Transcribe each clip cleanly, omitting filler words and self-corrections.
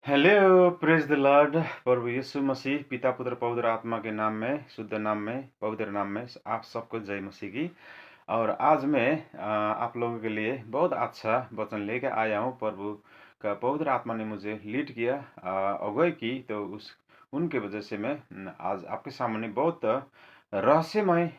Hello, praise the lord. प्रभु यीशु मसीह पिता पुत्र पवित्र आत्मा के नाम में, शुद्ध नाम में, पवित्र नाम में आप सबको जय मसीह की। और आज मैं आप लोगों के लिए बहुत अच्छा वचन लेकर आया हूँ। प्रभु का पवित्र आत्मा ने मुझे लीड किया, अगुवाई की, तो उस उनके वजह से मैं आज आपके सामने बहुत रहस्यमय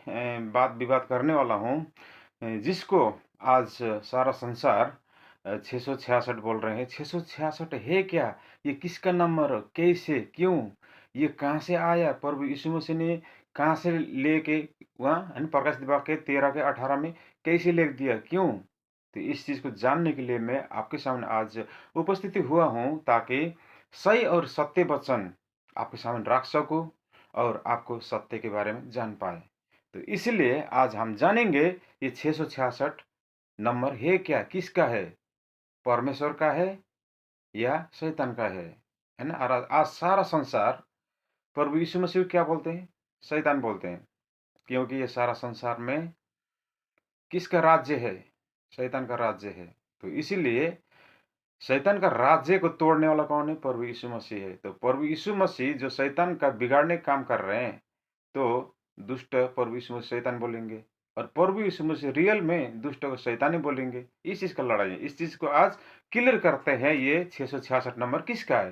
बात विवाद करने वाला हूँ, जिसको आज सारा संसार 666 बोल रहे हैं। 666 है क्या? ये किसका नंबर? कैसे? क्यों? ये कहाँ से आया? प्रभु यीशु मसीह ने कहाँ से लेके वहाँ प्रकाश वाक्य 13 के 18 में कैसे लिख दिया? क्यों? तो इस चीज़ को जानने के लिए मैं आपके सामने आज उपस्थित हुआ हूँ, ताकि सही और सत्य वचन आपके सामने रख सकूँ और आपको सत्य के बारे में जान पाए। तो इसलिए आज हम जानेंगे ये 666 नंबर है क्या, किसका है? परमेश्वर का है या शैतान का है ना? और आज सारा संसार प्रभु यीशु मसीह को क्या बोलते हैं? शैतान बोलते हैं, क्योंकि ये सारा संसार में किसका राज्य है? शैतान का राज्य है। तो इसीलिए शैतान का राज्य को तोड़ने वाला कौन है? प्रभु यीशु मसीह है। तो प्रभु यीशु मसीह जो शैतान का बिगाड़ने का काम कर रहे हैं, तो दुष्ट प्रभु यीशु मसीह शैतान बोलेंगे, और प्रभु यीशु मसीह रियल में दुष्ट को शैतानी बोलेंगे। इस चीज का लड़ाई है। इस चीज को आज क्लियर करते हैं, ये 666 नंबर किसका है।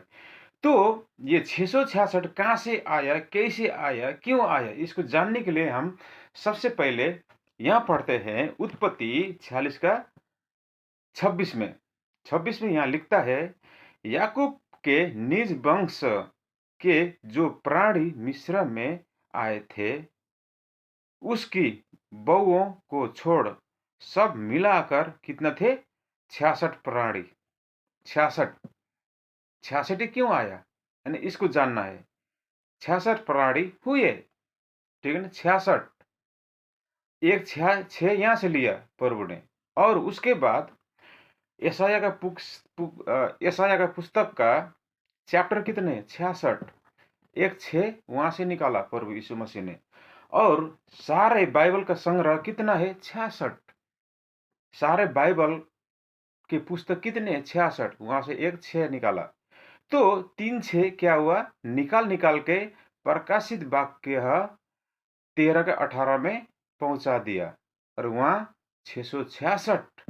तो ये 666 कहाँ से आया, कैसे आया, क्यों आया, इसको जानने के लिए हम सबसे पहले यहाँ पढ़ते हैं उत्पत्ति 46 का 26 में यहाँ लिखता है, याकूब के निज वंश के जो प्राणी मिस्र में आए थे, उसकी बहुओं को छोड़ सब मिलाकर कितना थे? 66 प्राणी। 66 66 क्यों आया, यानी इसको जानना है। 66 प्राणी हुए, ठीक है ना? 66 एक छह यहाँ से लिया प्रभु ने, और उसके बाद यशाया का पुस्तक का चैप्टर कितने? 66। एक 6 वहां से निकाला प्रभु यीशु मसीह ने, और सारे बाइबल का संग्रह कितना है? 66। सारे बाइबल के पुस्तक कितने? 66। वहां से एक 6 निकाला, तो 3 6 क्या हुआ? निकाल निकाल के प्रकाशित वाक्य 13 के 18 में पहुंचा दिया, और वहां 666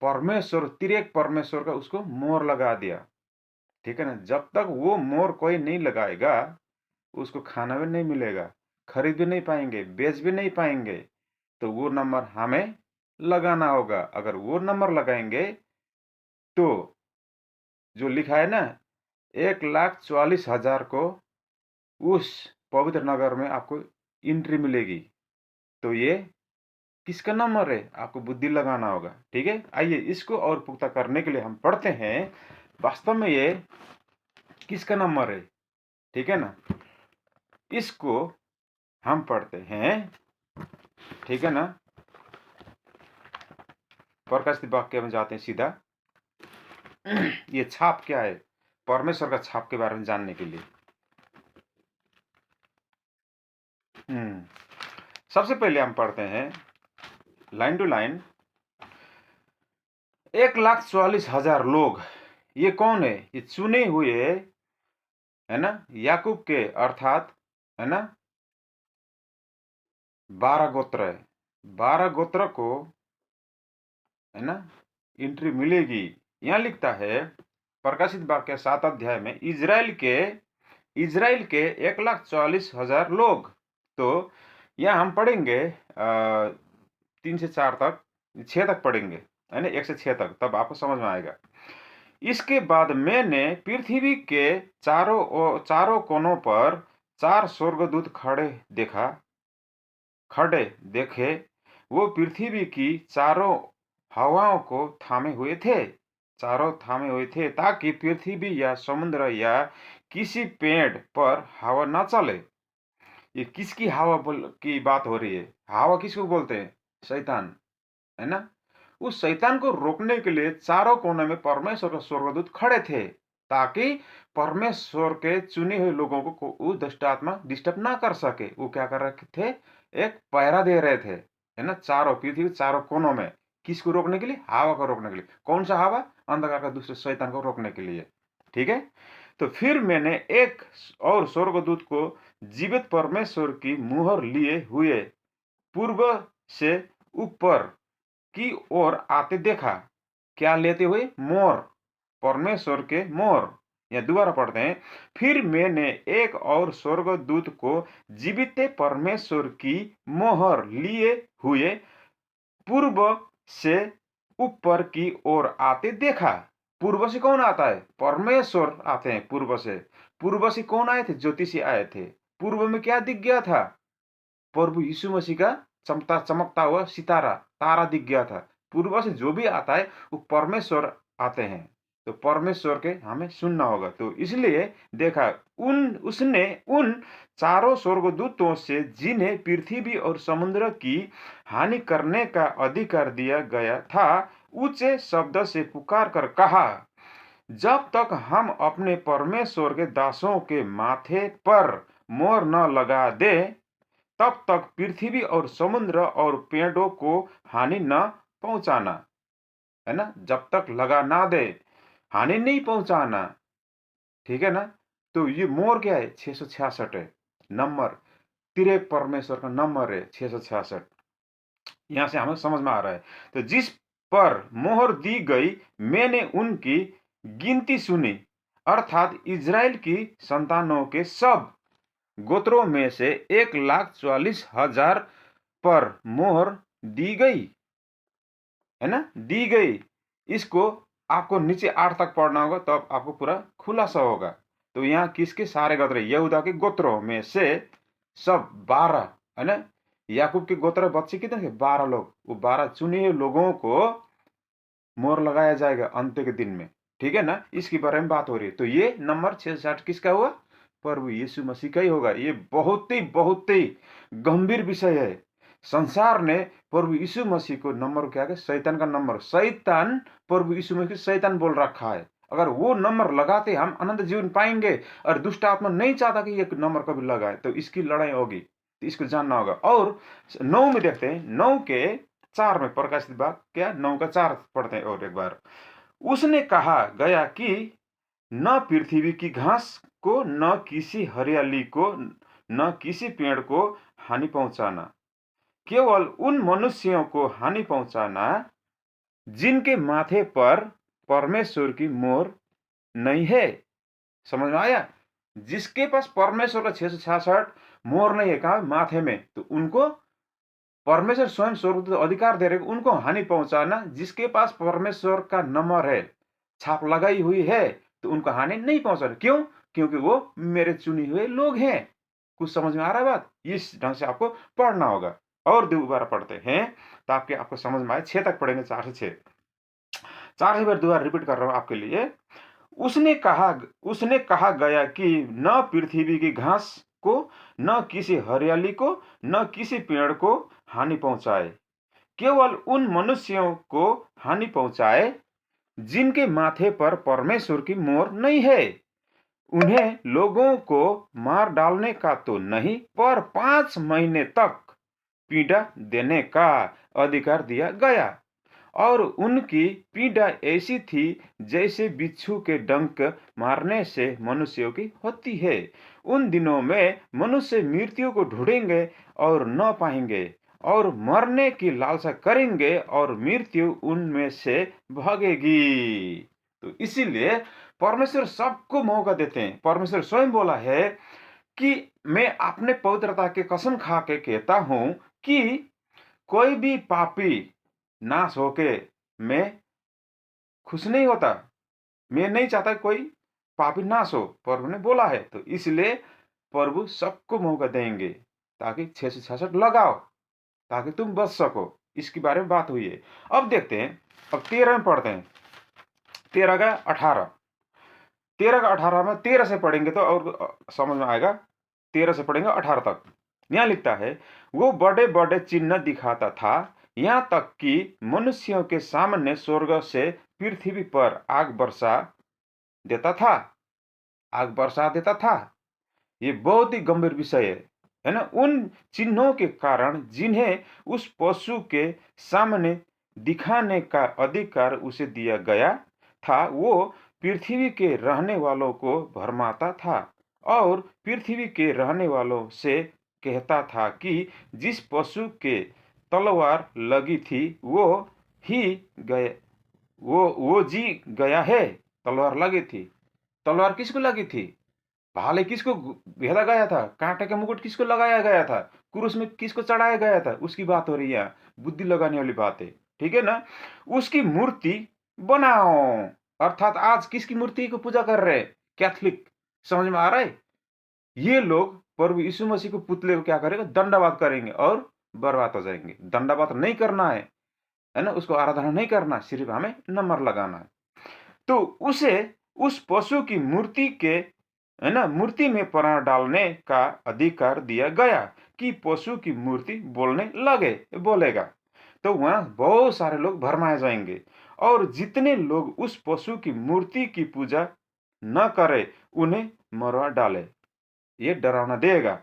परमेश्वर, तिरेक परमेश्वर का उसको मोहर लगा दिया। ठीक है ना? जब तक वो मोहर कोई नहीं लगाएगा, उसको खाना भी नहीं मिलेगा, खरीद भी नहीं पाएंगे, बेच भी नहीं पाएंगे। तो वो नंबर हमें लगाना होगा। अगर वो नंबर लगाएंगे तो जो लिखा है ना, 1,44,000 को उस पवित्र नगर में आपको एंट्री मिलेगी। तो ये किसका नंबर है? आपको बुद्धि लगाना होगा। ठीक है, आइए इसको और पुख्ता करने के लिए हम पढ़ते हैं वास्तव में ये किसका नंबर है। ठीक है ना? इसको हम पढ़ते हैं, ठीक है ना? प्रकाशित वाक्य में जाते हैं सीधा। ये छाप क्या है? परमेश्वर का छाप के बारे में जानने के लिए सबसे पहले हम पढ़ते हैं लाइन टू लाइन। 1,44,000 लोग, ये कौन है? ये चुने हुए है ना, याकूब के, अर्थात है ना 12 गोत्र है। 12 गोत्र को है ना एंट्री मिलेगी। यहाँ लिखता है प्रकाशित वाक्य 7 अध्याय में, इजराइल के 1,44,000 लोग। तो यहाँ हम पढ़ेंगे 3 से 4 तक, 6 तक पढ़ेंगे, है ना, 1 से 6 तक, तब आपको समझ में आएगा। इसके बाद मैंने पृथ्वी के चारों कोनों पर 4 स्वर्गदूत खड़े देखे। वो पृथ्वी की चारों हवाओं को थामे हुए थे, ताकि पृथ्वी या समुद्र या किसी पेड़ पर हवा न चले। ये किसकी हवा की बात हो रही है? हवा किसको बोलते हैं? शैतान, है ना? उस शैतान को रोकने के लिए चारों कोने में परमेश्वर के स्वर्गदूत खड़े थे, ताकि परमेश्वर के चुने हुए लोगों को वो दुष्ट आत्मा डिस्टर्ब ना कर सके। वो क्या कर रहे थे? एक पहरा दे रहे थे, है ना, चारों पृथ्वी चारों कोनों में। किसको रोकने के लिए? हवा को रोकने के लिए। कौन सा हवा? अंधकार का दुष्ट शैतान को रोकने के लिए। ठीक है। तो फिर मैंने एक और स्वर्गदूत को जीवित परमेश्वर की मुहर लिए हुए पूर्व से ऊपर की ओर आते देखा। क्या लेते हुए? मोर, परमेश्वर के मोर। या दोबारा पढ़ते हैं। फिर मैंने एक और स्वर्गदूत को जीवित परमेश्वर की मोहर लिए हुए पूर्व से ऊपर की ओर आते देखा। पूर्व से कौन आता है? परमेश्वर आते हैं पूर्व से। पूर्व से कौन आए थे? ज्योतिषी आए थे। पूर्व में क्या दिख गया था? प्रभु यीशु मसीह का चमकता चमकता हुआ सितारा, तारा दिख गया था। पूर्व से जो भी आता है वो परमेश्वर आते हैं। तो परमेश्वर के हमें सुनना होगा। तो इसलिए देखा, उसने उन चारों स्वर्गदूतों से जिन्हें पृथ्वी और समुद्र की हानि करने का अधिकार दिया गया था, ऊंचे शब्द से पुकार कर कहा, जब तक हम अपने परमेश्वर के दासों के माथे पर मोहर न लगा दे, तब तक पृथ्वी और समुद्र और पेड़ों को हानि न पहुंचाना। है ना? जब तक लगा ना दे, हानि नहीं पहुंचाना। ठीक है ना? तो ये मोहर क्या है? 666 है नंबर। तिरक परमेश्वर का नंबर है 666। यहां से हमें समझ में आ रहा है। तो जिस पर मोहर दी गई, मैंने उनकी गिनती सुनी, अर्थात इजराइल की संतानों के सब गोत्रों में से 1,44,000 पर मोहर दी गई। है ना? दी गई। इसको आपको नीचे 8 तक पढ़ना होगा, तब तो आपको पूरा खुलासा होगा। तो यहाँ किसके सारे गोत्र? यहूदा के गोत्रों में से सब 12। है ना? याकूब के गोत्र बच्चे कितने थे? 12 लोग। वो 12 चुने हुए लोगों को मोहर लगाया जाएगा अंत के दिन में। ठीक है ना? इसके बारे में बात हो रही है। तो ये नंबर 660 किसका हुआ? प्रभु यीशु मसीह का ही होगा। ये बहुत ही गंभीर विषय है। संसार ने प्रभु यीशु मसीह को नंबर क्या है? शैतान का नंबर। शैतान प्रभु यीशु मसीह को शैतान बोल रखा है। अगर वो नंबर लगाते हम अनंत जीवन पाएंगे, और दुष्ट आत्मा नहीं चाहता कि ये नंबर कभी लगाए, तो इसकी लड़ाई होगी। तो इसको जानना होगा। और 9 में देखते हैं, 9 के 4 में प्रकाशित बात क्या? 9 का 4 पढ़ते हैं और एक बार। उसने कहा गया कि न पृथ्वी की घास को, न किसी हरियाली को, न किसी पेड़ को हानि पहुंचाना, केवल उन मनुष्यों को हानि पहुंचाना जिनके माथे पर परमेश्वर की मोहर नहीं है। समझ में आया? जिसके पास परमेश्वर का 666 मोहर नहीं है, कहा? माथे में। तो उनको परमेश्वर स्वयं स्वर्गदूत अधिकार दे रहे, उनको हानि पहुंचाना। जिसके पास परमेश्वर का नंबर है, छाप लगाई हुई है, तो उनको हानि नहीं पहुंचाना। क्यों? क्योंकि वो मेरे चुने हुए लोग हैं। कुछ समझ में आ रहा है बात? इस ढंग से आपको पढ़ना होगा। और दोबारा पढ़ते हैं ताकि आपको समझ में आए। 6 तक पढ़ेंगे, 4 से 6। 4 बार दोबारा रिपीट कर रहा हूं आपके लिए। उसने कहा गया कि न पृथ्वी की घास को, न किसी हरियाली को, न किसी पेड़ को हानि पहुंचाए, केवल उन मनुष्यों को हानि पहुंचाए जिनके माथे पर परमेश्वर की मोहर नहीं है। उन्हें लोगों को मार डालने का तो नहीं, पर 5 महीने तक पीड़ा देने का अधिकार दिया गया। और उनकी पीड़ा ऐसी थी जैसे बिच्छू के डंक मारने से मनुष्यों की होती है। उन दिनों में मनुष्य मृत्यु को ढूंढेंगे और न पाएंगे, और मरने की लालसा करेंगे, और मृत्यु उनमें से भागेगी। तो इसीलिए परमेश्वर सबको मौका देते हैं। परमेश्वर स्वयं बोला है कि मैं अपने पवित्रता के कसम खा के कहता हूं कि कोई भी पापी नाश होके मैं खुश नहीं होता। मैं नहीं चाहता कोई पापी नाश हो, प्रभु ने बोला है। तो इसलिए प्रभु सबको मौका देंगे, ताकि 666 लगाओ, ताकि तुम बच सको। इसके बारे में बात हुई है। अब देखते हैं, अब 13 में पढ़ते हैं। 13 का 18, 13 का 18 में 13 से पढ़ेंगे तो और समझ में आएगा। 13 से पढ़ेंगे 18 तक। यहाँ लिखता है, वो बड़े बड़े चिन्ह दिखाता था, यहाँ तक कि मनुष्यों के सामने स्वर्ग से पृथ्वी पर आग बरसा देता था। आग बरसा देता था। ये बहुत ही गंभीर विषय है ना? उन चिन्हों के कारण जिन्हें उस पशु के सामने दिखाने का अधिकार उसे दिया गया था, वो पृथ्वी के रहने वालों को भरमाता था और पृथ्वी के रहने वालों से कहता था कि जिस पशु के तलवार लगी थी वो ही गए, वो जी गया है। तलवार लगी थी, तलवार किसको लगी थी? भाले किसको भेदा गया था? कांटे का मुकुट किसको लगाया गया था? क्रूस में किसको चढ़ाया गया था? उसकी बात हो रही है यहाँ, बुद्धि लगाने वाली बात है, ठीक है ना। उसकी मूर्ति बनाओ, अर्थात आज किसकी मूर्ति को पूजा कर रहे हैं? कैथलिक। समझ में आ रहा है? ये लोग प्रभु यीशु मसीह को पुतले को क्या करेंगे? दंडवात करेंगे और बर्बाद हो जाएंगे। दंडवात नहीं करना है ना, उसको आराधना नहीं करना, सिर्फ हमें नंबर लगाना है। तो उसे उस पशु की मूर्ति के, है ना, मूर्ति में प्राण डालने का अधिकार दिया गया कि पशु की मूर्ति बोलने लगे, बोलेगा तो वहां बहुत सारे लोग भरमाए जाएंगे। और जितने लोग उस पशु की मूर्ति की पूजा न करे उन्हें मरवा डाले। ये डरावना देगा।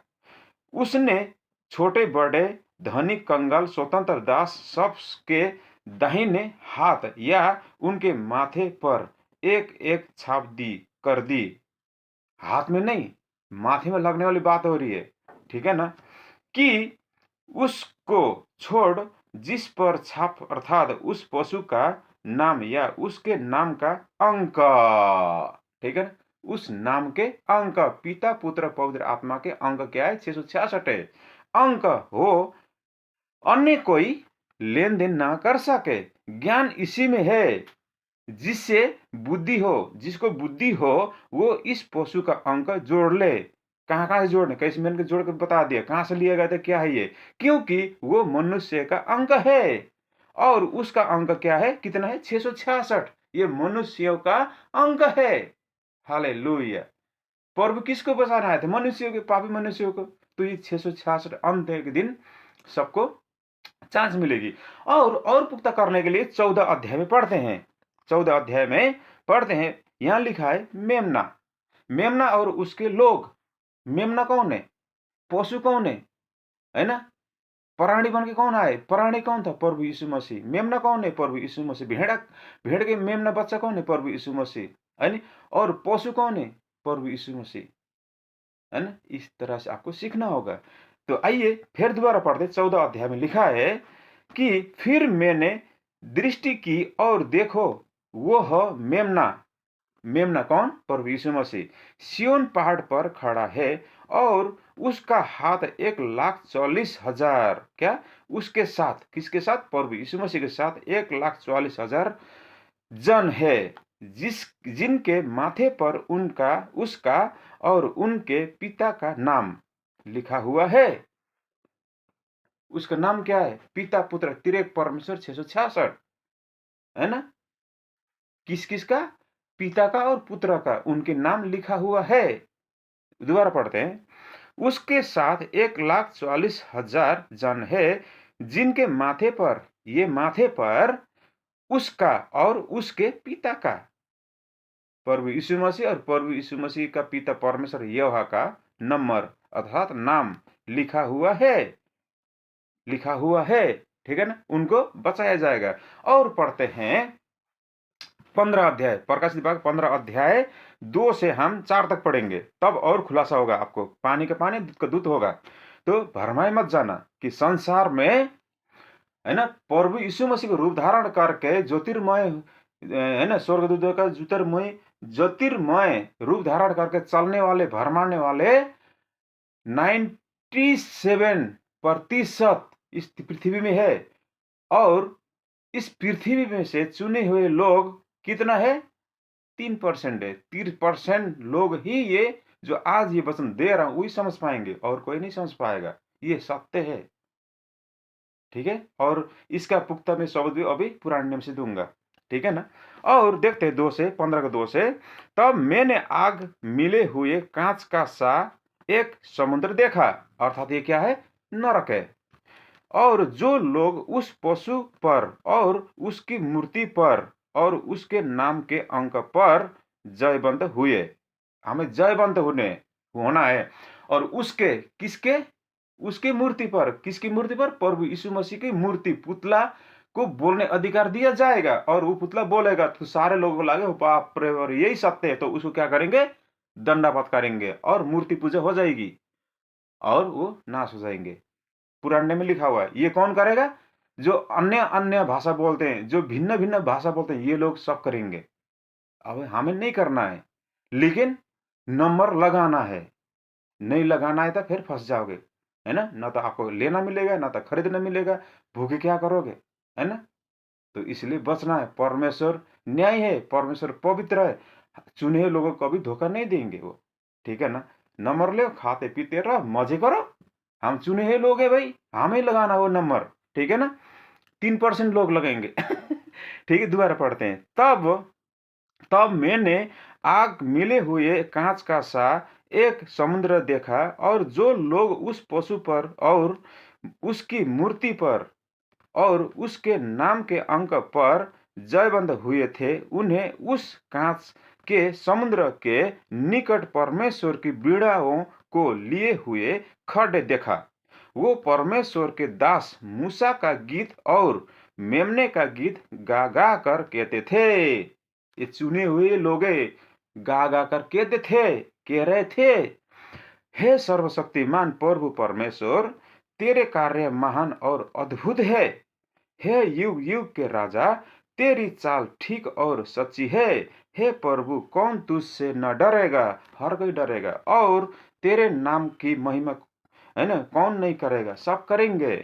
उसने छोटे बड़े, धनी कंगाल, स्वतंत्र दास सबके दाहिने हाथ या उनके माथे पर एक एक छाप कर दी। हाथ में नहीं, माथे में लगने वाली बात हो रही है, ठीक है ना। कि उसको छोड़ जिस पर छाप, अर्थात उस पशु का नाम या उसके नाम का अंक, ठीक है ना, उस नाम के अंक, पिता पुत्र पवित्र आत्मा के अंक क्या है? 666 है अंक हो, अन्य कोई लेन देन ना कर सके। ज्ञान इसी में है, जिससे बुद्धि हो, जिसको बुद्धि हो वो इस पशु का अंक जोड़ ले। कहाँ कहाँ से जोड़ने? कैसे मैंने जोड़ के बता दिया कहाँ से लिया गया था, क्या है ये, क्योंकि वो मनुष्य का अंक है और उसका अंक क्या है? कितना है? 666। ये मनुष्यों का अंक है। हालेलुया। प्रभु किसको बचाना आए थे? मनुष्यों के, पापी मनुष्यों को। तो ये 666 अंत के दिन सबको चांस मिलेगी। और पुख्ता करने के लिए 14 अध्याय में पढ़ते हैं। 14 अध्याय में पढ़ते हैं, यहां लिखा है मेमना। मेमना और उसके लोग। मेमना कौन है? पशु कौन है ना। प्राणी बन के कौन आए? प्राणी कौन था? प्रभु यीशु मसीह। मेमना कौन है? प्रभु यीशु मसीह। भेड़ के मेमना बच्चा कौन है? प्रभु यीशु मसीह, है नी। और पशु कौन है? प्रभु यीशु मसीह, है ना। इस तरह से आपको सीखना होगा। तो आइए फिर दोबारा पढ़ते। 14 अध्याय में लिखा है कि फिर मैंने दृष्टि की और देखो वह मेमना। मेमना कौन? प्रभु यीशु मसीह सिय्योन पहाड़ पर खड़ा है और उसका हाथ 1,40,000, क्या उसके साथ, किसके साथ? प्रभु यीशु मसीह के साथ 1,40,000 जन है, जिनके माथे पर उनका, उसका और उनके पिता का नाम लिखा हुआ है। उसका नाम क्या है? पिता पुत्र त्रिएक परमेश्वर 666, है ना। किस किस का? पिता का और पुत्र का, उनके नाम लिखा हुआ है। दोबारा पढ़ते हैं। उसके साथ 1,40,000 जन है, जिनके माथे पर, ये माथे पर उसका और उसके पिता का, प्रभु यीशु मसीह और प्रभु यीशु मसीह का पिता परमेश्वर यहोवा का नंबर अर्थात नाम लिखा हुआ है, लिखा हुआ है, ठीक है ना। उनको बचाया जाएगा। और पढ़ते हैं 15 अध्याय, प्रकाशित भाग 15 अध्याय 2 से हम 4 तक पढ़ेंगे, तब और खुलासा होगा आपको। पानी का पानी, दूध का दूध होगा। तो भरमाए मत जाना कि संसार में, है ना, प्रभु यीशु मसीह को रूप धारण करके ज्योतिर्मय, है ना, स्वर्गदूतों का ज्योतिर्मय रूप धारण करके चलने वाले, भरमाने वाले 97% इस पृथ्वी में है। और इस पृथ्वी में से चुने हुए लोग कितना है? 3% है। 3% लोग ही ये जो आज ये वचन दे रहा हूं वही समझ पाएंगे और कोई नहीं समझ पाएगा। ये सत्य है, ठीक है। और इसका पुख्ता में शब्द भी अभी पुराने नियम से दूंगा, ठीक है ना। और देखते हैं 2 से 15 का 2 से। तब मैंने आग मिले हुए कांच का सा एक समुद्र देखा, अर्थात ये क्या है? नरक है। और जो लोग उस पशु पर और उसकी मूर्ति पर और उसके नाम के अंक पर जयवंत हुए, हमें जयवंत होना है। और उसके, किसके? उसकी मूर्ति पर। किसकी मूर्ति पर? प्रभु यीशु मसीह की मूर्ति, पुतला को बोलने अधिकार दिया जाएगा। और वो पुतला बोलेगा तो सारे लोगों को लगे बाप रे, और यही सत्य है, तो उसको क्या करेंगे, दंडावत करेंगे और मूर्ति पूजा हो जाएगी और वो नाश हो जाएंगे। पुराने में लिखा हुआ है। ये कौन करेगा, जो अन्य अन्य भाषा बोलते हैं, जो भिन्न भिन्न भाषा बोलते हैं, ये लोग सब करेंगे। अब हमें नहीं करना है, लेकिन नंबर लगाना है। नहीं लगाना है तो फिर फंस जाओगे, है ना। ना तो आपको लेना मिलेगा, ना तो खरीदना मिलेगा, भूखे क्या करोगे, है ना। तो इसलिए बचना है। परमेश्वर न्याय है, परमेश्वर पवित्र है, चुने हुए लोगों को कभी धोखा नहीं देंगे वो, ठीक है ना। नंबर ले, खाते पीते रहो, मजे करो, हम चुने हुए लोग हैं भाई, हमें लगाना वो नंबर, ठीक है ना। 3% लोग लगेंगे। ठीक है, दोबारा पढ़ते हैं। तब तब मैंने आग मिले हुए कांच का सा एक समुद्र देखा, और जो लोग उस पशु पर और उसकी मूर्ति पर और उसके नाम के अंक पर जयबंद हुए थे, उन्हें उस कांच के समुद्र के निकट परमेश्वर की बीड़ाओं को लिए हुए खड़े देखा। वो परमेश्वर के दास मूसा का गीत और मेमने का गीत गा गा कर कहते थे। ये चुने हुए लोग गा गा कर कहते थे, कह रहे थे, हे सर्वशक्तिमान प्रभु परमेश्वर, तेरे कार्य महान और अद्भुत है। हे युग युग के राजा, तेरी चाल ठीक और सच्ची है। हे प्रभु, कौन तुझसे न डरेगा, हर कोई डरेगा। और तेरे नाम की महिमा, है ना, कौन नहीं करेगा, सब करेंगे,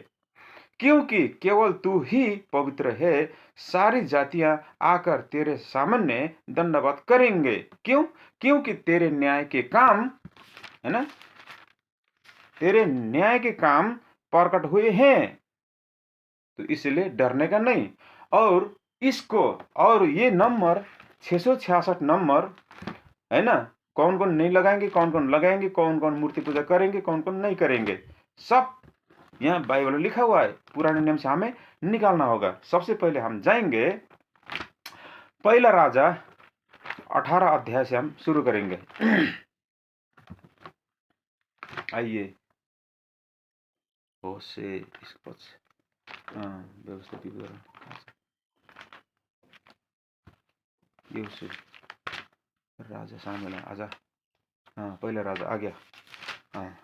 क्योंकि केवल तू ही पवित्र है। सारी जातियां आकर तेरे सामने दंडवत करेंगे। क्यों? क्योंकि तेरे न्याय के काम, है ना, तेरे न्याय के काम प्रकट हुए हैं, तो इसलिए डरने का नहीं। और इसको, और ये नंबर 666 नंबर, है ना, कौन कौन नहीं लगाएंगे, कौन कौन लगाएंगे, कौन कौन मूर्ति पूजा करेंगे, कौन कौन नहीं करेंगे, सब यहाँ बाइबल में लिखा हुआ है। पुराने नियम से हमें निकालना होगा। सबसे पहले हम जाएंगे पहला राजा 18 अध्याय से हम शुरू करेंगे। आइए, से इसको व्यवस्था विवरण राजा शामिल है, आजा। हाँ, पहला राजा आ गया। हाँ,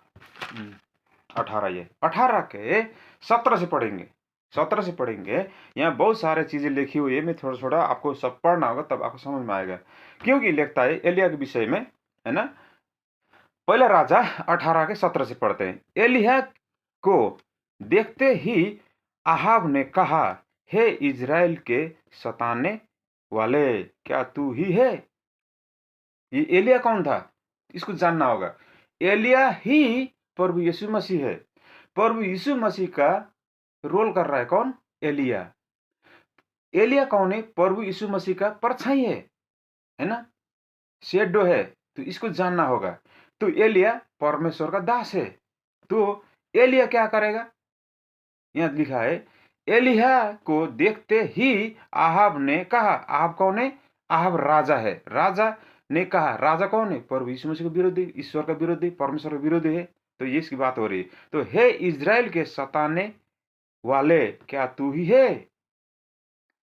18, ये 18 के 17 से पढ़ेंगे, 17 से पढ़ेंगे। यहाँ बहुत सारे चीजें लिखी हुई है, मैं थोड़ा थोड़ा आपको सब पढ़ना होगा, तब आपको समझ में आएगा, क्योंकि लिखता है एलिया के विषय में, है ना। पहला राजा 18 के 17 से पढ़ते हैं। एलिया को देखते ही आहाब ने कहा, हे इज़राइल के सताने वाले, क्या तू ही है। ये एलिया कौन था, इसको जानना होगा। एलिया ही प्रभु यीशु मसीह है। प्रभु यीशु मसीह का रोल कर रहा है कौन, एलिया। एलिया कौन है, प्रभु यीशु मसीह का परछाई है ना, शेडो है, तो इसको जानना होगा। तो एलिया परमेश्वर का दास है, तो एलिया क्या करेगा, यहाँ लिखा है, एलिया को देखते ही आहाब ने कहा। आहाब कौन है, आहाब राजा है। राजा ने कहा, राजा कौन है, प्रभु यीशु मसीह का विरोधी, ईश्वर का विरोधी, परमेश्वर का विरोधी है, तो ये इसकी बात हो रही है। तो हे इज़राइल के सताने वाले, क्या तू ही है।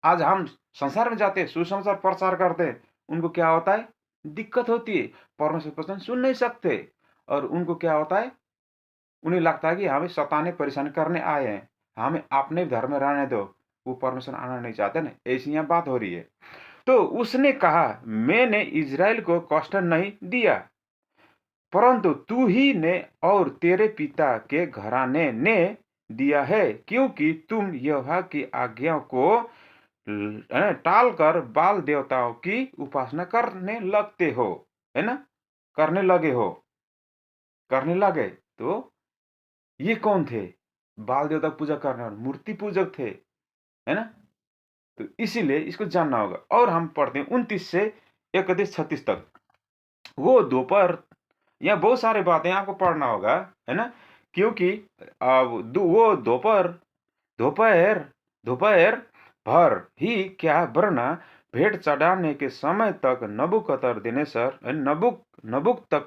आज हम संसार में जाते हैं, सुसमाचार प्रचार करते हैं, उनको क्या होता है, दिक्कत होती है, परमेश्वर वचन सुन नहीं सकते, और उनको क्या होता है, उन्हें लगता है कि हमें सताने परेशान करने आए हैं, हमें अपने धर्म में रहने दो, वो परमेश्वर आना नहीं चाहते ना, ऐसी यहाँ बात हो रही है। तो उसने कहा, मैंने इज़राइल को कष्ट नहीं दिया, परंतु तू ही ने और तेरे पिता के घराने ने दिया है, क्योंकि तुम यहोवा की आज्ञा को टाल कर बाल देवताओं की उपासना करने लगते हो, है ना, करने लगे हो, करने लगे। तो ये कौन थे, बाल देवता पूजा करने वाले मूर्ति पूजक थे, है ना। तो इसीलिए इसको जानना होगा। और हम पढ़ते हैं 29 से 31-36 तक। वो दोपहर, यहाँ बहुत सारे बातें आपको पढ़ना होगा, है ना, क्योंकि वो दोपहर दोपहर दोपहर भर ही क्या, वरना भेंट चढ़ाने के समय तक नबूकदनेस्सर नबुक तक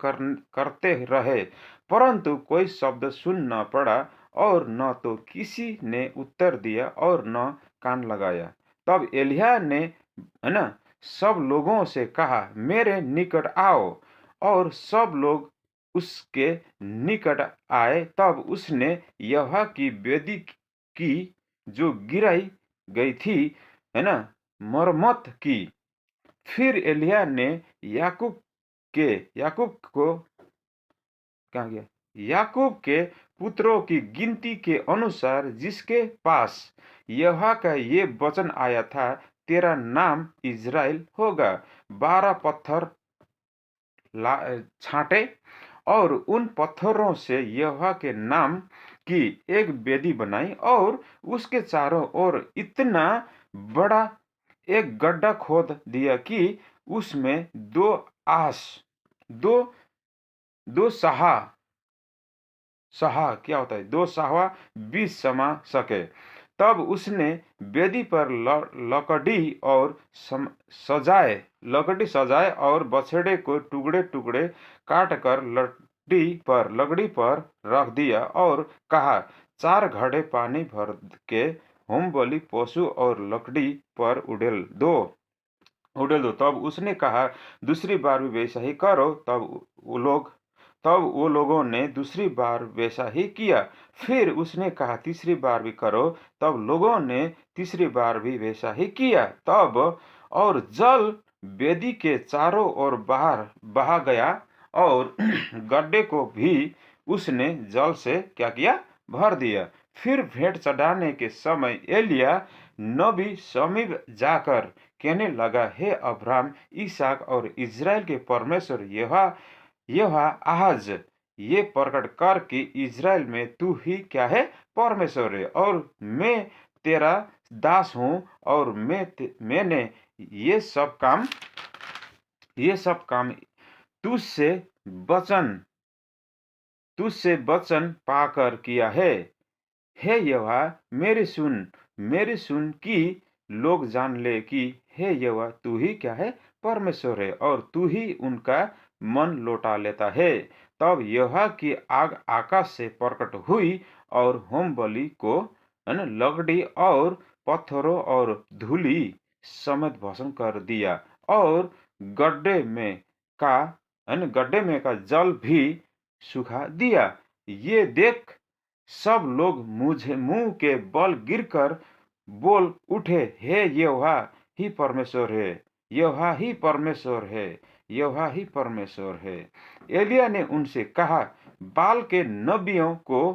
करते रहे, परंतु कोई शब्द सुन न पड़ा, और न तो किसी ने उत्तर दिया और न कान लगाया। तब एलिय्याह ने, है ना, सब लोगों से कहा, मेरे निकट आओ। और सब लोग उसके निकट आए। तब उसने यहोवा की वेदी की जो गिराई गई थी, है ना, मरम्मत की। फिर एलिय्याह ने याकूब को कहाँ गया, याकूब के पुत्रों की गिनती के अनुसार, जिसके पास यहोवा का ये वचन आया था, तेरा नाम इज़राइल होगा, 12 पत्थर छांटे और उन पत्थरों से यहोवा के नाम की एक वेदी बनाई और उसके चारों ओर इतना बड़ा एक गड्ढा खोद दिया कि उसमें दो दो सहा क्या होता है, 2 सावा बीज समा सके। तब उसने वेदी पर लकड़ी सजाए और बछड़े को टुकड़े टुकड़े काट कर लकड़ी पर रख दिया और कहा, 4 घड़े पानी भर के होम बलि पशु और लकड़ी पर उड़ेल दो। तब उसने कहा, दूसरी बार भी वैसा ही करो। तब वो लोगों ने दूसरी बार वैसा ही किया। फिर उसने कहा, तीसरी बार भी करो। तब लोगों ने तीसरी बार भी वैसा ही किया। तब और जल वेदी के चारों ओर बाहर बहा गया और गड्ढे को भी उसने जल से क्या किया, भर दिया। फिर भेंट चढ़ाने के समय एलिय्याह नबी समीप जाकर कहने लगा, हे अब्राहम, इसहाक और इज़राइल के परमेश्वर यहोवा, आज ये प्रकट कर कि इज़राइल में तू ही क्या है, परमेश्वर है, और मैं तेरा दास हूँ। और मैंने ये सब काम तुझसे वचन पाकर किया है। हे यहोवा, मेरी सुन कि लोग जान ले कि हे यहोवा, तू ही क्या है, परमेश्वर है, और तू ही उनका मन लौटा लेता है। तब यहोवा की आग आकाश से प्रकट हुई और होम बलि को, है ना, लकड़ी और पत्थरों और धूलि समेत भस्म कर दिया और गड्ढे में का जल भी सुखा दिया। ये देख सब लोग मुंह के बल गिरकर बोल उठे, हे यहोवा ही परमेश्वर है, यहोवा ही परमेश्वर है, यहोवा ही परमेश्वर है। एलिय्याह ने उनसे कहा, बाल के नबियों को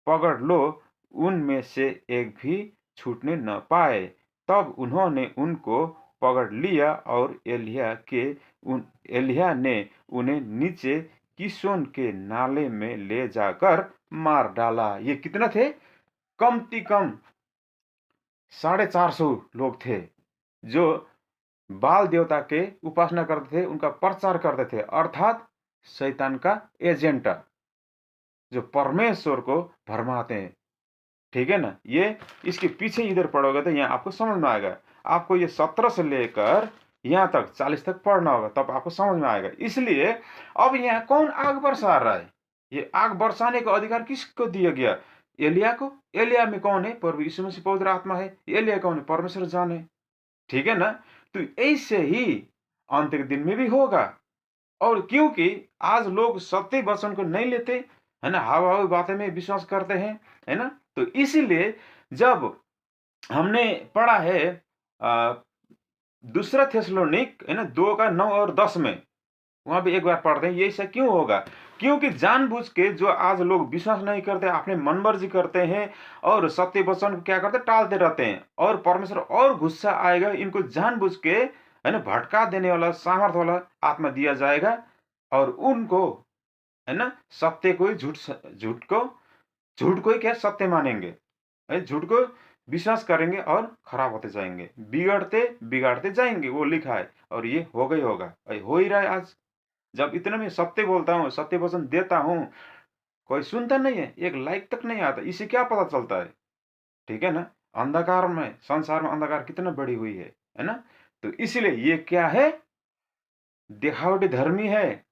पकड़ लो, उनमें से एक भी छूटने न पाए। तब उन्होंने उनको पकड़ लिया और एलिय्याह ने उन्हें नीचे किशोन के नाले में ले जाकर मार डाला। ये कितना थे, कम से कम 450 लोग थे जो बाल देवता के उपासना करते थे, उनका प्रचार करते थे, अर्थात शैतान का एजेंट जो परमेश्वर को भरमाते हैं। ठीक है ना। ये इसके पीछे इधर पढ़ोगे तो यहाँ आपको समझ में आएगा। आपको ये 17 से लेकर यहाँ तक 40 तक पढ़ना होगा, तब आपको समझ में आएगा। इसलिए अब यहाँ कौन आग बरसा रहा है, ये आग बरसाने का अधिकार किसको दिया गया, एलिय्याह को। एलिय्याह में कौन है, प्रभु यीशु मसीह पवित्र आत्मा है। एलिय्याह कौन है, परमेश्वर जान है। ठीक है ना। तो ऐसे ही अंत के दिन में भी होगा। और क्योंकि आज लोग सत्य वचन को नहीं लेते, है ना, हवा बातें में विश्वास करते हैं, है ना, तो इसीलिए जब हमने पढ़ा है दूसरा थिस्सलुनीक, है ना, 2:9 और 10 में, वहां भी एक बार पढ़ते हैं, ये ऐसा क्यों होगा, क्योंकि जानबूझ के जो आज लोग विश्वास नहीं करते, अपने मनमर्जी करते हैं और सत्य वचन को क्या करते, टालते रहते हैं, और परमेश्वर और गुस्सा आएगा, इनको जानबूझ के, है ना, भटका देने वाला सामर्थ्य वाला आत्मा दिया जाएगा, और उनको, है ना, सत्य को ही झूठ को ही क्या सत्य मानेंगे, झूठ को विश्वास करेंगे और खराब होते जाएंगे, बिगाड़ते जाएंगे। वो लिखा है और ये हो गई होगा, हो ही रहा है आज। जब इतना मैं सत्य बोलता हूँ, सत्य वचन देता हूँ, कोई सुनता नहीं है, एक लाइक तक नहीं आता, इसे क्या पता चलता है। ठीक है ना। अंधकार में, संसार में अंधकार कितना बड़ी हुई है ना। तो इसलिए ये क्या है, दिखावटी धर्मी है।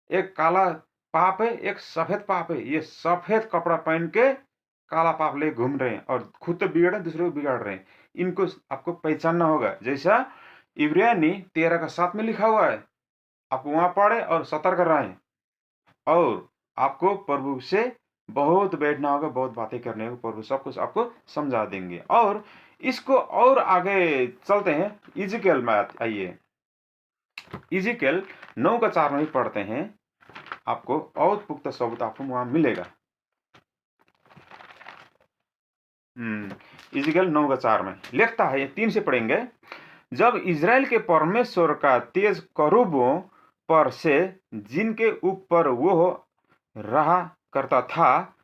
एक काला पाप है, एक सफेद पाप है। ये सफेद कपड़ा पहन के काला पाप ले घूम रहे हैं और खुद तो बिगड़ रहे हैं, दूसरे को बिगाड़ रहे हैं। इनको आपको पहचानना होगा। जैसा इब्रानी 13:7 में लिखा हुआ है, आप वहां पढ़े और सतर्क रहें, और आपको प्रभु से बहुत बैठना होगा, बहुत बातें करने होगा। प्रभु सब कुछ आपको समझा देंगे। और इसको और आगे चलते हैं, इज़ेकियल में आइए। इज़ेकियल 9:4 में भी पढ़ते हैं, आपको और पुख्ता सबूत आपको वहां मिलेगा। इज़ेकियल 9:4 में लिखता है, 3 से पढ़ेंगे। जब इज़राइल के परमेश्वर का तेज करूबों पर से, जिनके ऊपर वो रहा करता था,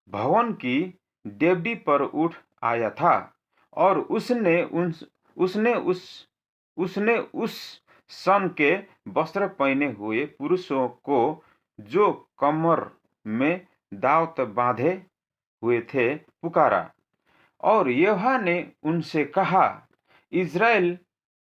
भवन की देवड़ी पर उठ आया था, और उसने उस सन के वस्त्र पहने हुए पुरुषों को, जो कमर में दावत बांधे हुए थे, पुकारा। और यहोवा ने उनसे कहा, इज़राइल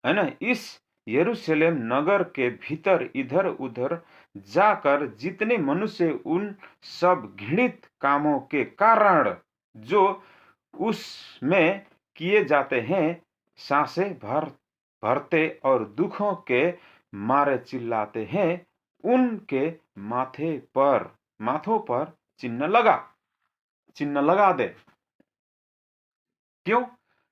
है ना, इस यरूशलेम नगर के भीतर इधर उधर जाकर जितने मनुष्य उन सब घृणित कामों के कारण जो उसमें किए जाते हैं, सांसें भरते और दुखों के मारे चिल्लाते हैं, उनके माथों पर चिन्ह लगा दे। क्यों?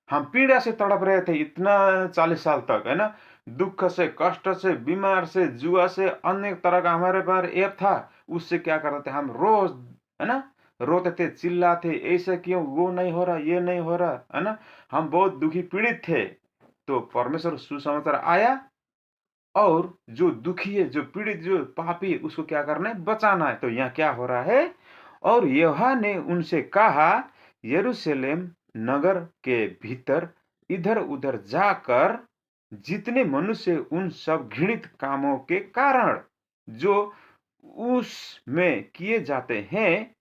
हम पीड़ा से तड़प रहे थे इतना 40 साल तक, है ना, दुख से, कष्ट से, बीमार से, जुआ से, अनेक तरह का हमारे पर ऐप था। उससे क्या करते थे हम रोज, है ना, रोते थे, चिल्लाते, ऐसे क्यों, वो नहीं हो रहा, ये नहीं हो रहा, है ना, हम बहुत दुखी पीड़ित थे। तो परमेश्वर सुसमाचार आया, और जो दुखी है, जो पीड़ित, जो पापी है, उसको क्या करना है, बचाना है। तो यहाँ क्या हो रहा है, और यहोवा ने उनसे कहा, यरूशलेम नगर के भीतर इधर उधर जाकर जितने मनुष्य उन सब घृणित कामों के कारण जो उसमें किए जाते हैं,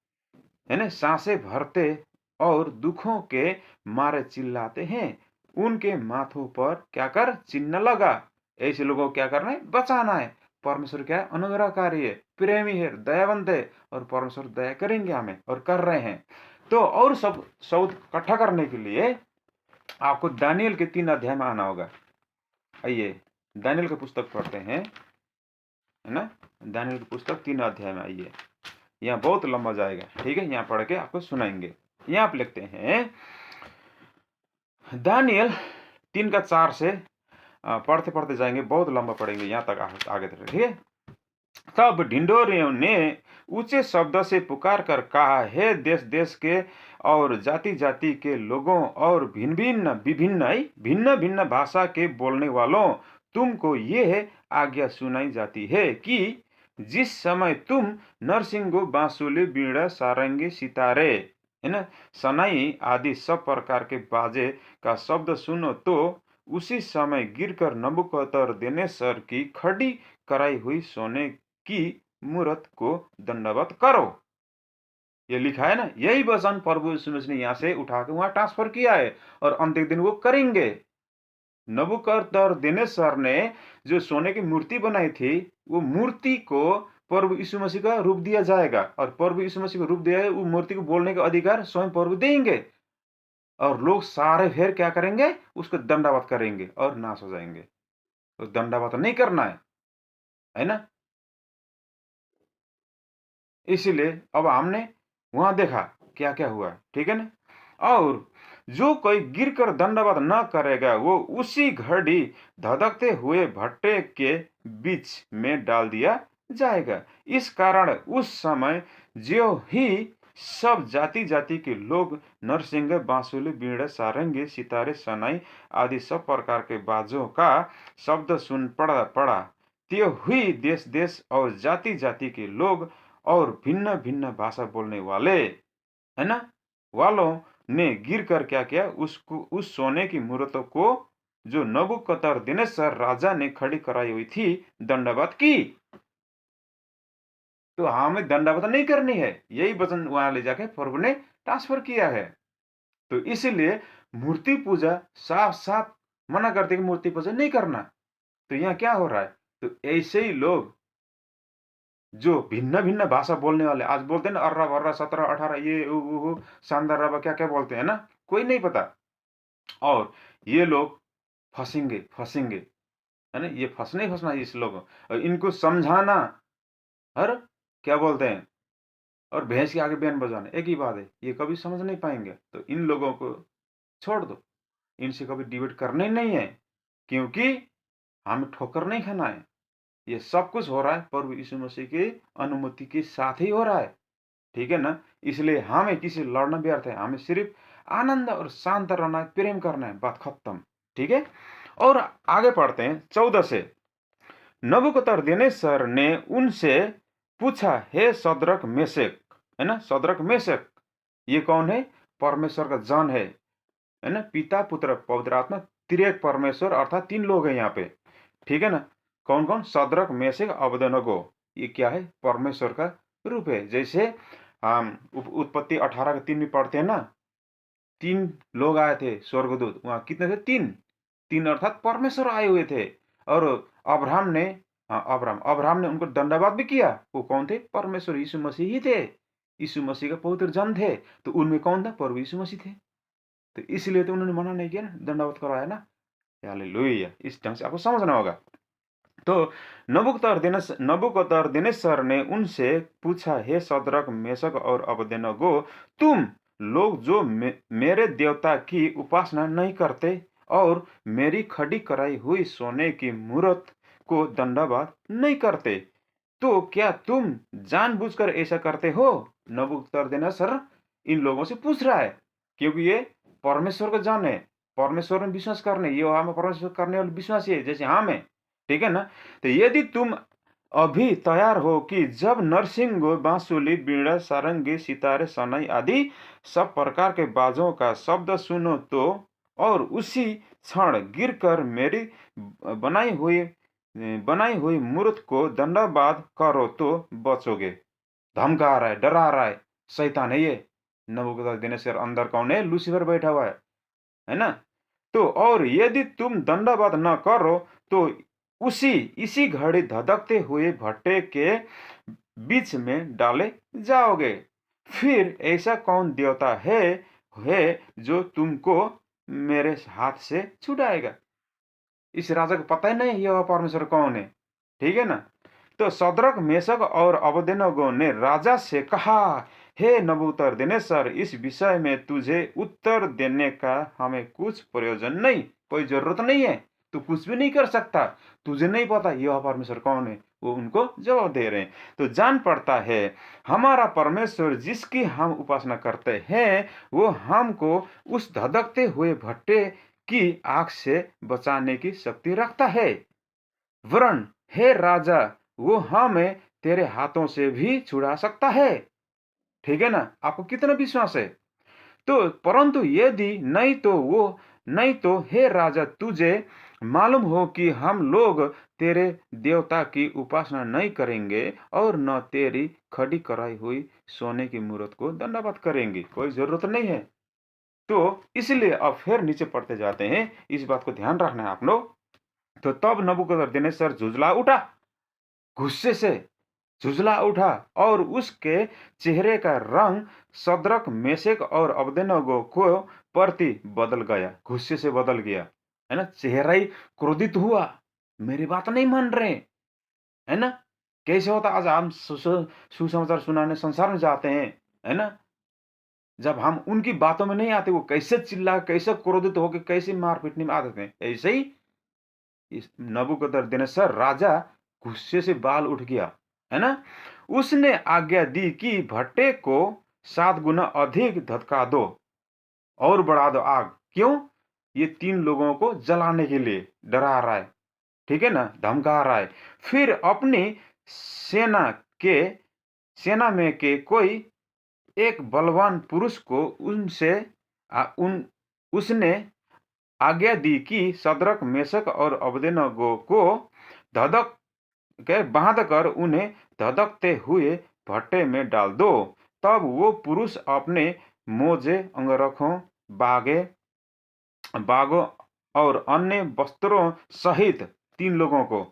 है ना, सांसें भरते और दुखों के मारे चिल्लाते हैं, उनके माथों पर क्या कर, चिन्ह लगा। ऐसे लोगों को क्या करना है, बचाना है। परमेश्वर क्या है, अनुग्रहकारी है, प्रेमी है, दयावंत है, और परमेश्वर दया करेंगे हमें, और कर रहे हैं। तो और सब सबूत इकट्ठा करने के लिए आपको दानियल के 3 अध्याय में आना होगा। आइए दानियल की पुस्तक पढ़ते हैं, है ना, दानियल की पुस्तक 3 अध्याय में आइए। यहाँ बहुत लंबा जाएगा, ठीक है, यहाँ पढ़ के आपको सुनाएंगे। यहाँ आप लिखते हैं, दानियल 3:4 से पढ़ते पढ़ते जाएंगे, बहुत लंबा पढ़ेंगे यहाँ तक आगे तक, ठीक है। तब ढिंढोरियों ने ऊंचे शब्द से पुकार कर कहा, हे देश देश के और जाति जाति के लोगों और भिन्न भिन्न भाषा के बोलने वालों, तुमको ये आज्ञा सुनाई जाती है कि जिस समय तुम नरसिंगो, बांसुली, बीड़ा, सारंगी, सितारे, है ना, सनाई आदि सब प्रकार के बाजे का शब्द सुनो, तो उसी समय गिरकर नबूकदनेस्सर की खड़ी कराई हुई सोने की मूरत को दंडवत करो। ये लिखा है ना, यही वचन प्रभु यीशु मसीह ने यहाँ से उठा के वहां ट्रांसफर किया है, और अंतिम दिन वो करेंगे। नबूकदनेस्सर ने जो सोने की मूर्ति बनाई थी, वो मूर्ति को प्रभु यीशु मसीह का रूप दिया जाएगा, और प्रभु यीशु मसीह को रूप दिया है, वो मूर्ति को बोलने का अधिकार स्वयं प्रभु देंगे, और लोग सारे फिर क्या करेंगे, उसको दंडावत करेंगे और नाश हो जाएंगे। तो दंडावत नहीं करना है ना। इसीलिए अब हमने वहां देखा क्या क्या हुआ, ठीक है ना। और जो कोई गिरकर दंडवत न करेगा, वो उसी घड़ी धधकते हुए भट्टे के बीच में डाल दिया जाएगा। इस कारण उस समय जो ही सब जाति जाति के लोग नरसिंह, बांसुली, बीड़ा, सारंगी, सितारे, सनाई आदि सब प्रकार के बाजों का शब्द सुन पड़ा, त्यो हुई देश देश और जाति जाति के लोग और भिन्न भिन्न भाषा बोलने वाले, है ना, वालों ने गिर कर क्या किया, उसको, उस सोने की मूर्तों को जो नबूकदनेस्सर राजा ने खड़ी कराई हुई थी, दंडवत की। तो हमें दंडवत नहीं करनी है, यही वचन वहां ले जाके प्रभु ने ट्रांसफर किया है। तो इसीलिए मूर्ति पूजा साफ साफ मना करते कि मूर्ति पूजा नहीं करना। तो यहाँ क्या हो रहा है, तो ऐसे ही लोग जो भिन्न भिन्न भाषा बोलने वाले आज बोलते हैं ना, अर्रा भर्रा 17 18 ये शानदार रबा क्या क्या बोलते हैं ना, कोई नहीं पता। और ये लोग फंसेंगे फंसेंगे, है ना, ये फंसना ही फंसना है इस लोगों, और इनको समझाना, और क्या बोलते हैं, और भैंस के आगे बैन बजाना एक ही बात है, ये कभी समझ नहीं पाएंगे। तो इन लोगों को छोड़ दो, इनसे कभी डिबेट करना ही नहीं है, क्योंकि हमें ठोकर नहीं खाना है। ये सब कुछ हो रहा है प्रभु यीशु मसीह की अनुमति के साथ ही हो रहा है, ठीक है ना। इसलिए हमें किसी लड़ना व्यर्थ है, हमें सिर्फ आनंद और शांत रहना है, प्रेम करना है, बात खत्म, ठीक है। और आगे पढ़ते हैं 14 से। नबूकदनेस्सर ने उनसे पूछा, हे शद्रक मेशक, है ना, शद्रक मेशक ये कौन है? परमेश्वर का जन है ना, पिता पुत्र पवित्र आत्मा, त्रिएक परमेश्वर, अर्थात 3 लोग हैं यहाँ पे, ठीक है ना। कौन कौन? शद्रक मेशक अबेदनगो, ये क्या है? परमेश्वर का रूप है। जैसे हम उत्पत्ति 18 के 3 में पढ़ते हैं ना, 3 लोग आए थे स्वर्गदूत, वहां कितने थे? 3 अर्थात परमेश्वर आए हुए थे। और अब्राहम ने, अब्राहम ने उनको दंडवाद भी किया। वो कौन थे? परमेश्वर यीशु मसीह ही थे, यीशु मसीह का पवित्र जन थे। तो उनमें कौन था? प्रभु यीशु मसीह थे। तो इसलिए तो उन्होंने मना नहीं किया ना, दंडवत करवाया ना। हालेलुया, इस ढंग से आपको समझना होगा। तो नबूकदनेस्सर ने उनसे पूछा, हे शद्रक मेशक और अबेदनगो, तुम लोग जो मेरे देवता की उपासना नहीं करते और मेरी खड़ी कराई हुई सोने की मूर्त को दंडवत नहीं करते, तो क्या तुम जानबूझकर ऐसा करते हो? नबूकदनेस्सर इन लोगों से पूछ रहा है, क्योंकि ये परमेश्वर को जाने, परमेश्वर में विश्वास करने, ये हमें परमेश्वर करने वाले विश्वासी है जैसे हम है, ठीक है ना। तो यदि तुम अभी तैयार हो कि जब नरसिंह, बांसुली, बीड़ा, सारंगी, सितारे, सनाई आदि सब प्रकार के बाजों का शब्द सुनो तो, और उसी क्षण गिरकर मेरी बनाई हुई मूर्त को दंडवत करो तो बचोगे। धमका रहा है, डरा रहा है, शैतान है ये। नबूकदनेस्सर अंदर कौन है? लूसीफर बैठा हुआ है ना। तो और यदि तुम दंडवत न करो तो इसी घड़ी धधकते हुए भट्टे के बीच में डाले जाओगे। फिर ऐसा कौन देवता है जो तुमको मेरे हाथ से छुड़ाएगा? इस राजा को पता ही नहीं यह परमेश्वर कौन है, ठीक है ना। तो शद्रक मेशक और अबेदनगो ने राजा से कहा, हे नबूकदनेस्सर, इस विषय में तुझे उत्तर देने का हमें कुछ प्रयोजन नहीं, कोई जरूरत नहीं है, तू कुछ भी नहीं कर सकता, तुझे नहीं पता यह परमेश्वर कौन है। वो उनको जवाब दे रहे हैं। तो जान पड़ता है हमारा परमेश्वर जिसकी हम उपासना करते हैं वो हमको उस धधकते हुए भट्टे की आग से बचाने की शक्ति रखता है, वरन हे राजा वो हमें तेरे हाथों से भी छुड़ा सकता है, ठीक है ना। आपको कितना विश्वास है? तो परंतु यदि नहीं तो हे राजा, तुझे मालूम हो कि हम लोग तेरे देवता की उपासना नहीं करेंगे और न तेरी खड़ी कराई हुई सोने की मूर्त को दंडवत करेंगे, कोई जरूरत नहीं है। तो इसलिए अब फिर नीचे पढ़ते जाते हैं, इस बात को ध्यान रखना है आप लोग। तो तब नबूकदनेस्सर झुंझला उठा, गुस्से से झुंझला उठा, और उसके चेहरे का रंग शद्रक मेशक और अबेदनगो को प्रति बदल गया, गुस्से से बदल गया, है ना। चेहरा ही क्रोधित हुआ, मेरी बात नहीं मान रहे, है ना। कैसे होता, आज हम सुसमाचार सुनाने संसार में जाते हैं, है ना, जब हम उनकी बातों में नहीं आते, वो कैसे चिल्ला, कैसे क्रोधित होकर कैसे मार पीटने में आते थे, ऐसे ही इस नबूकदनेस्सर राजा गुस्से से बाल उठ गया, है ना। उसने आज्ञा दी कि भट्टे को 7 गुना अधिक धधका दो और बढ़ा दो आग। क्यों? ये 3 लोगों को जलाने के लिए डरा रहा है, ठीक है ना, धमका रहा है। फिर अपनी सेना के सेना में के कोई एक बलवान पुरुष को उसने आज्ञा दी कि शद्रक मेशक और अबेदनगो को धधक के बांध कर उन्हें धधकते हुए भट्टे में डाल दो। तब वो पुरुष अपने मोजे, अंगरखों, बागों और अन्य वस्त्रों सहित 3 लोगों को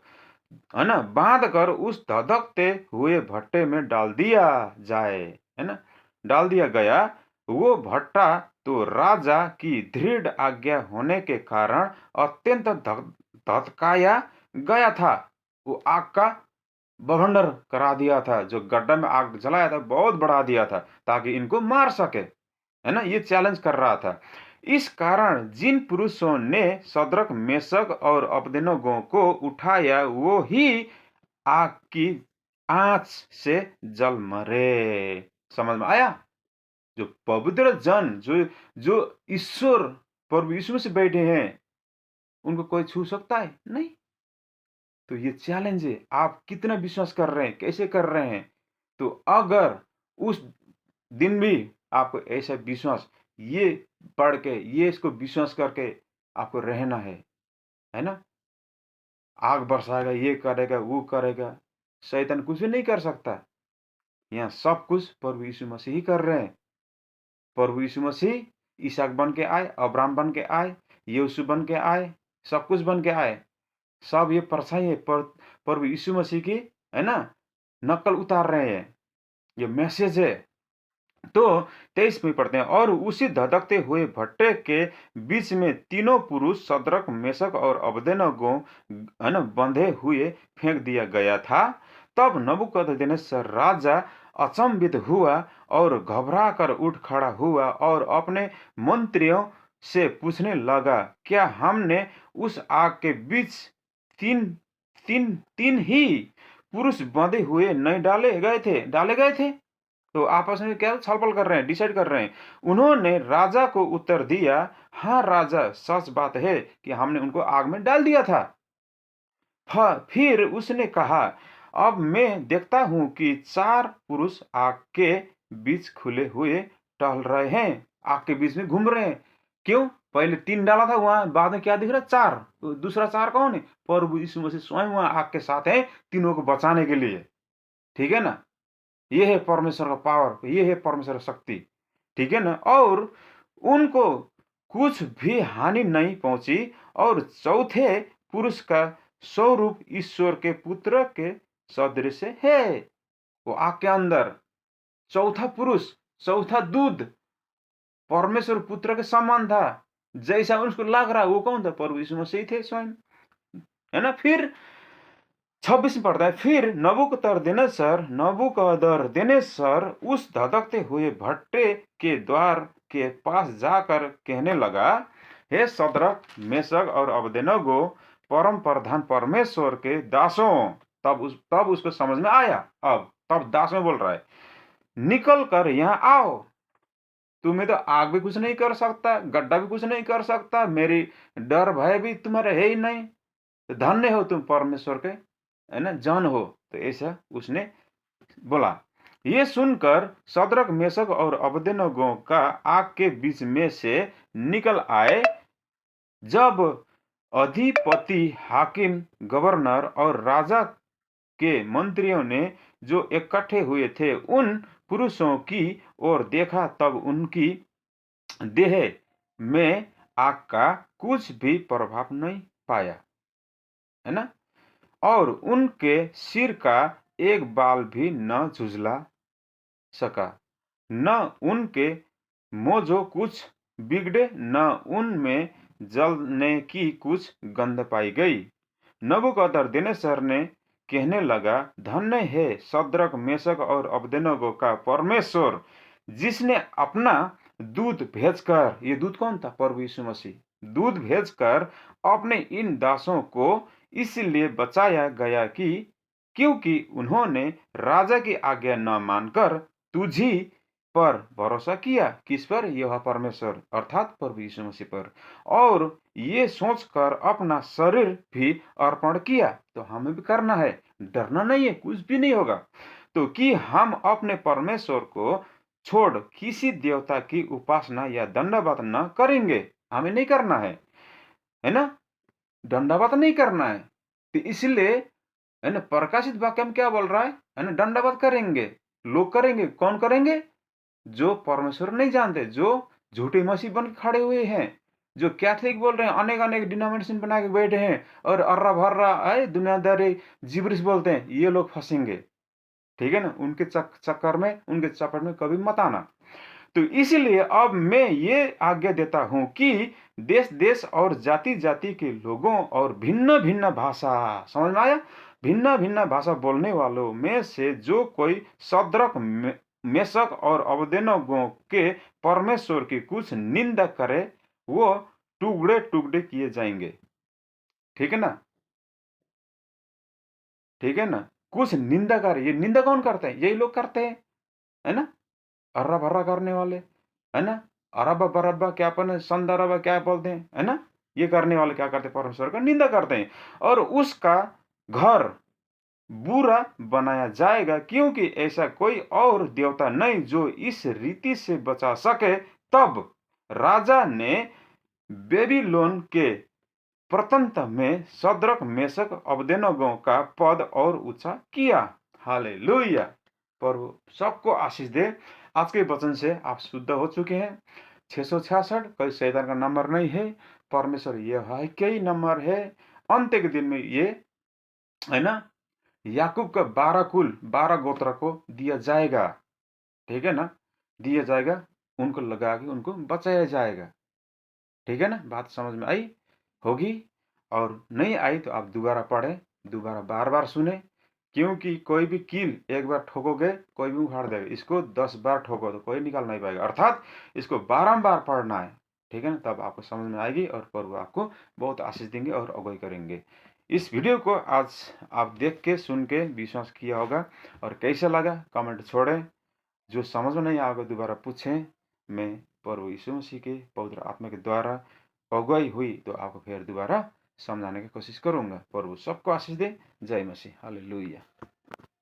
है ना, बांध कर उस धधकते हुए भट्टे में डाल दिया जाए, है ना, डाल दिया गया। वो भट्टा तो राजा की दृढ़ आज्ञा होने के कारण अत्यंत धधकाया गया था। वो आग का बवंडर करा दिया था, जो गड्ढा में आग जलाया था बहुत बढ़ा दिया था ताकि इनको मार सके, है ना, ये चैलेंज कर रहा था। इस कारण जिन पुरुषों ने शद्रक मेशक और अबेदनगो को उठाया वो ही आग की आंच से जल मरे। समझ में आया? जो पवित्र जन, जो जो ईश्वर प्रभु यीशु में से बैठे हैं, उनको कोई छू सकता है? नहीं। तो ये चैलेंज है, आप कितना विश्वास कर रहे हैं, कैसे कर रहे हैं। तो अगर उस दिन भी आपको ऐसा विश्वास, ये पढ़ के, ये इसको विश्वास करके आपको रहना है ना, आग बरसाएगा, ये करेगा, वो करेगा, शैतान कुछ भी नहीं कर सकता। यहाँ सब कुछ प्रभु यीशु मसीह ही कर रहे हैं। प्रभु यीशु मसीह इसहाक बन के आए, अब्राहम बन के आए, यूसुफ बन के आए, सब कुछ बन के आए। सब ये परछाई है प्रभु यीशु मसीह की, है ना, नकल उतार रहे हैं, ये मैसेज है। तो 23 में पढ़ते हैं, और उसी धधकते हुए भट्टे के बीच में तीनों पुरुष शद्रक मेशक और अबेदनगो, है ना, बंधे हुए फेंक दिया गया था। तब नबूकदनेस्सर राजा अचंभित हुआ और घबरा कर उठ खड़ा हुआ और अपने मंत्रियों से पूछने लगा, क्या हमने उस आग के बीच तीन तीन तीन ही पुरुष बंधे हुए नहीं डाले गए थे? तो आपस में क्या छलफल कर रहे हैं, डिसाइड कर रहे हैं। उन्होंने राजा को उत्तर दिया, हाँ राजा, सच बात है कि हमने उनको आग में डाल दिया था। फिर उसने कहा, अब मैं देखता हूं कि 4 पुरुष आग के बीच खुले हुए टहल रहे हैं, आग के बीच में घूम रहे हैं। क्यों? पहले 3 डाला था वहां, बाद में क्या दिख रहा है? 4। तो दूसरा 4 कौन है? प्रभु यीशु मसीह स्वयं वहां आग के साथ है, तीनों को बचाने के लिए। ठीक है ना? ये है परमेश्वर का पावर, ये है परमेश्वर का शक्ति। ठीक है ना? और उनको कुछ भी हानि नहीं पहुंची। और चौथे पुरुष का स्वरूप ईश्वर के पुत्र के सदृश है। वो आग के अंदर चौथा पुरुष, चौथा दूध परमेश्वर पुत्र के समान था। जैसा उसको लग रहा, वो कौन था? प्रभु यीशु मसीह थे स्वयं, है ना। फिर 26 में पढ़ता है, फिर नबूकदनेस्सर उस धधकते हुए भट्टे के द्वार के पास जाकर कहने लगा, हे शद्रक मेशक और अबेदनगो, परम प्रधान परमेश्वर के दासों। तब उसको समझ में आया। तब दास में बोल रहा है, निकल कर यहाँ आओ। तुम्हें तो आग भी कुछ नहीं कर सकता, गड्ढा भी कुछ नहीं कर सकता, मेरी डर भय भी तुम्हारे है ही नहीं। धन्य हो तुम परमेश्वर के, है ना, जन हो। तो ऐसा उसने बोला। ये सुनकर शद्रक मेशक और अबेदनगो का आग के बीच में से निकल आए। जब अधिपति, हाकिम, गवर्नर और राजा के मंत्रियों ने जो इकट्ठे हुए थे उन पुरुषों की ओर देखा, तब उनकी देह में आग का कुछ भी प्रभाव नहीं पाया, है ना, और उनके सिर का एक बाल भी न झुझला सका, न उनके मोजो कुछ बिगड़े, न उनमें जलने की कुछ गंध पाई गई। नबूकदनेस्सर ने कहने लगा, धन्य है शद्रक मेशक और अबेदनगो का परमेश्वर, जिसने अपना दूध भेजकर, ये दूध कौन था? प्रभु यीशु मसीह। दूध भेजकर अपने इन दासों को इसलिए बचाया गया कि क्योंकि उन्होंने राजा की आज्ञा न मानकर तुझी पर भरोसा किया। किस पर? यहोवा परमेश्वर अर्थात प्रभु यीशु मसीह पर। और ये सोचकर अपना शरीर भी अर्पण किया। तो हमें भी करना है, डरना नहीं है, कुछ भी नहीं होगा। तो कि हम अपने परमेश्वर को छोड़ किसी देवता की उपासना या दंडवत न करेंगे। हमें नहीं करना है ना, दंडवत नहीं करना है। तो इसलिए, है ना, प्रकाशित वाक्य में क्या बोल रहा है ना, दंडवत करेंगे। लोग करेंगे, कौन करेंगे? जो परमेश्वर नहीं जानते, जो झूठे मसीह बन के खड़े हुए हैं, जो कैथलिक बोल रहे हैं, अनेक अनेक डिनोमिनेशन बना के बैठे हैं और अर्रा भर्रा है दुनियादारी जिब्रिश बोलते हैं, ये लोग फंसेंगे। ठीक है ना, उनके चक्कर में, उनके चपट में कभी मत आना। तो इसीलिए अब मैं ये आज्ञा देता हूं कि देश देश और जाति जाति के लोगों और भिन्न भिन्न भाषा, समझ में आया, भिन्न भिन्न भाषा बोलने वालों में से जो कोई सद्रक मेशक और अबेदनगो के परमेश्वर की कुछ निंदा करे वो टुकड़े टुकड़े किए जाएंगे। ठीक है ना, ठीक है ना, कुछ निंदा करे। ये निंदा कौन करते हैं? यही लोग करते हैं, है ना, अर्रा भर्रा करने वाले, है ना, अरबा बरब्बा क्या अपन संदरबा क्या बोलते हैं, है ना, ये करने वाले क्या करते हैं? परमेश्वर का निंदा करते हैं और उसका घर बुरा बनाया जाएगा, क्योंकि ऐसा कोई और देवता नहीं जो इस रीति से बचा सके। तब राजा ने बेबीलोन के प्रतंत में सद्रक मेशक अबेदनगो का पद और ऊंचा किया। हालेलुया। प्रभु सबको आशीष दे। आज के वचन से आप शुद्ध हो चुके हैं। 666 कोई शैतान का नंबर नहीं है, परमेश्वर ये है कई नंबर है। अंत्य के दिन में ये, है ना, याकूब का 12 कुल 12 गोत्र को दिया जाएगा। ठीक है ना, दिया जाएगा, उनको लगा के उनको बचाया जाएगा। ठीक है ना, बात समझ में आई होगी। और नहीं आई तो आप दोबारा पढ़ें, दोबारा बार बार सुने, क्योंकि कोई भी कील एक बार ठोकोगे कोई भी उखाड़ देगा, इसको 10 बार ठोको तो कोई निकाल नहीं पाएगा। अर्थात इसको बारंबार पढ़ना है। ठीक है ना, तब आपको समझ में आएगी और प्रभु आपको बहुत आशीष देंगे और अगुवाई करेंगे। इस वीडियो को आज आप देख के सुन के विश्वास किया होगा और कैसा लगा कमेंट छोड़ें। जो समझ में नहीं आएगा दोबारा पूछें। मैं प्रभु यीशु मसीह के पवित्र आत्मा के द्वारा अगुवाई हुई तो आपको फिर दोबारा समझाने की कोशिश करूंगा। प्रभु सबको आशीष दे। जय मसीह। हालेलुया।